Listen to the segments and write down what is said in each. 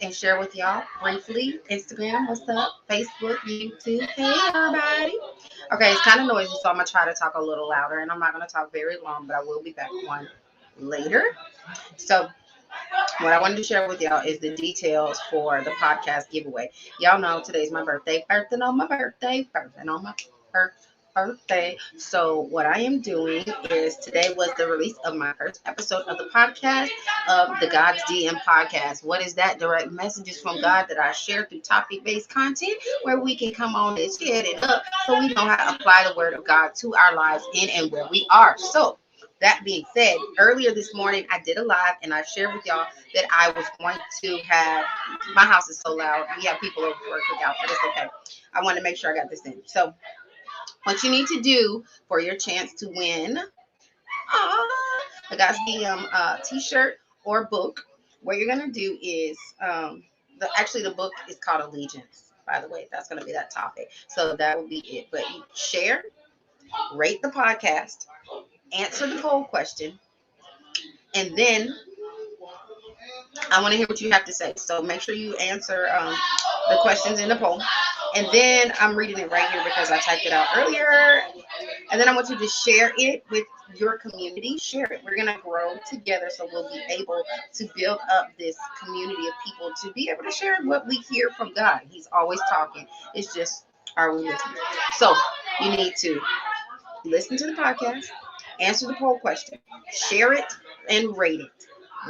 and share with y'all briefly. Instagram, what's up? Facebook, YouTube. Hey, everybody. Okay, it's kind of noisy, so I'm going to try to talk a little louder, and I'm not going to talk very long, but I will be back on later. So, what I wanted to share with y'all is the details for the podcast giveaway. Y'all know today's my birthday on my birthday, birthday on my birthday. So what I am doing is today was the release of my first episode of the podcast of the God's DM podcast. What is that? Direct messages from God that I share through topic-based content where we can come on and share it up so we know how to apply the word of God to our lives in and where we are. So that being said, earlier this morning I did a live and I shared with y'all that I was going to have my house is so loud. We have people over for a cookout, but it's okay. I want to make sure I got this in. So what you need to do for your chance to win a God's DM t-shirt or book, what you're gonna do is the book is called Allegiance. By the way, that's gonna be that topic. So that will be it. But you share, rate the podcast, answer the poll question, and then I want to hear what you have to say. So make sure you answer the questions in the poll. And then I'm reading it right here because I typed it out earlier. And then I want you to share it with your community. Share it. We're going to grow together so we'll be able to build up this community of people to be able to share what we hear from God. He's always talking. It's just, are we listening? So you need to listen to the podcast, answer the poll question, share it, and rate it.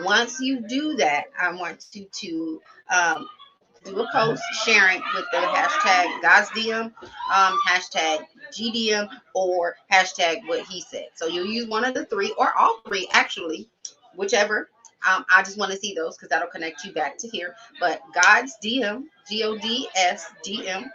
Once you do that, I want you to do a post sharing with the hashtag God's DM, hashtag GDM, or hashtag what he said. So you'll use one of the three or all three, actually, whichever. I just want to see those because that'll connect you back to here. But God's DM, GODS DM,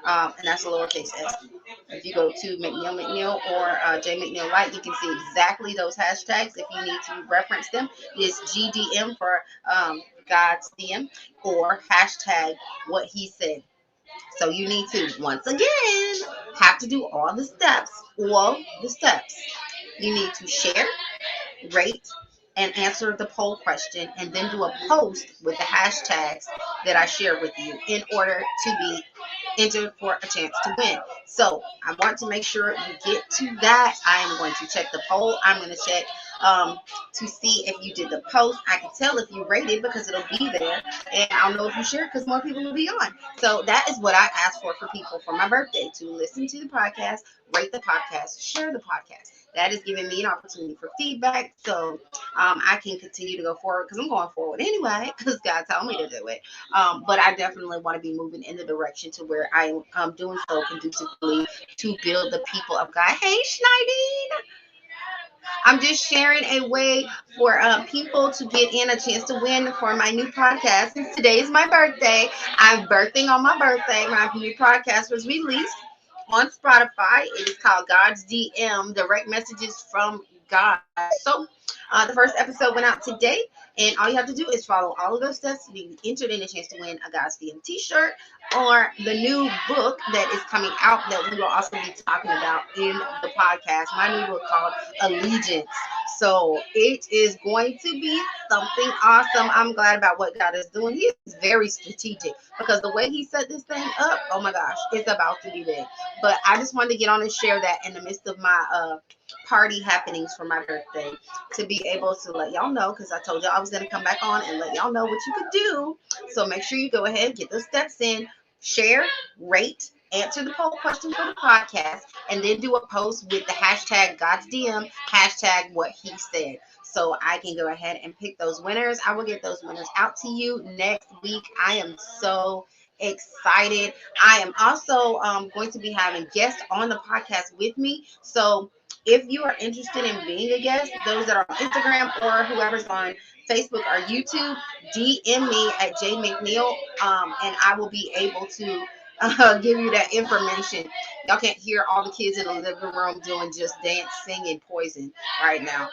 and that's a lowercase s. If you go to McNeil or J McNeil Light, you can see exactly those hashtags. If you need to reference them, it's GDM for God's DM or hashtag what he said. So you need to, once again, have to do all the steps. You need to share, rate, and answer the poll question, and then do a post with the hashtags that I share with you in order to be entered for a chance to win. So I want to make sure you get to that. I am going to check the poll. I'm going to check to see if you did the post. I can tell if you rated because it'll be there, and I'll know if you shared because more people will be on. So that is what I asked for people for my birthday: to listen to the podcast, rate the podcast, share the podcast. That is giving me an opportunity for feedback, so I can continue to go forward because I'm going forward anyway because God told me to do it. But I definitely want to be moving in the direction to where I am doing so conducively to build the people of God. Hey, Schneidine! I'm just sharing a way for people to get in a chance to win for my new podcast. Since today is my birthday, I'm birthing on my birthday. My new podcast was released on Spotify. It is called God's DM, Direct Messages from God. So the first episode went out today, and all you have to do is follow all of those steps to be entered in a chance to win a God's DM t-shirt or the new book that is coming out that we will also be talking about in the podcast. My new book called Allegiance. So it is going to be something awesome. I'm glad about what God is doing. He is very strategic because the way he set this thing up, oh my gosh, it's about to be big. But I just wanted to get on and share that in the midst of my party happenings for my birthday to be able to let y'all know, because I told y'all I was going to come back on and let y'all know what you could do. So make sure you go ahead, get those steps in, share, rate, answer the poll question for the podcast, and then do a post with the hashtag God's DM, hashtag what he said. So I can go ahead and pick those winners. I will get those winners out to you next week. I am so excited. I am also going to be having guests on the podcast with me. So if you are interested in being a guest, those that are on Instagram or whoever's on Facebook or YouTube, DM me at J McNeil, and I will be able to give you that information. Y'all can't hear all the kids in the living room doing just dance, singing Poison right now.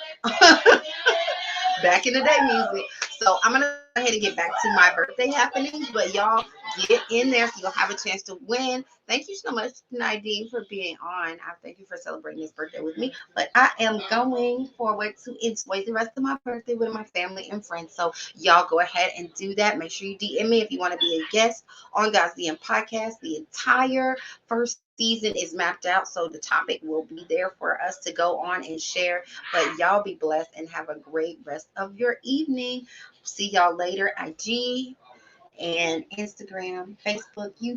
Back in the day music. So I'm going to ahead and get back to my birthday happenings, but y'all get in there so you'll have a chance to win. Thank you so much, Nadine, for being on. I thank you for celebrating this birthday with me. But I am going forward to enjoy the rest of my birthday with my family and friends. So y'all go ahead and do that. Make sure you DM me if you want to be a guest on God's DM podcast. The entire first season is mapped out, so the topic will be there for us to go on and share. But y'all be blessed and have a great rest of your evening. See y'all later. IG and Instagram, Facebook, YouTube.